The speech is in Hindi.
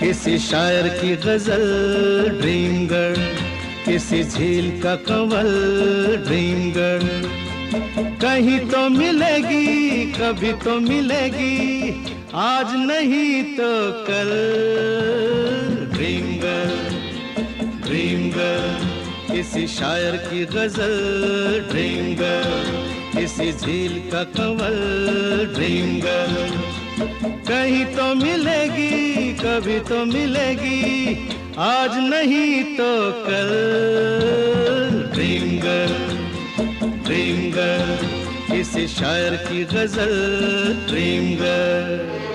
किसी शायर की गजल ड्रीम गर्ल, किसी झील का कंवल ड्रीम गर्ल। कहीं तो मिलेगी, कभी तो मिलेगी, आज नहीं तो कल। ड्रीम गर्ल, ड्रीम गर्ल, किसी शायर की गजल ड्रीम गर्ल, किसी झील का कंवल ड्रीम गर्ल। कहीं तो मिलेगी, कभी तो मिलेगी, आज नहीं तो कल। ड्रीम गर्ल, ड्रीम गर्ल, किसी शायर की गजल ड्रीम गर्ल।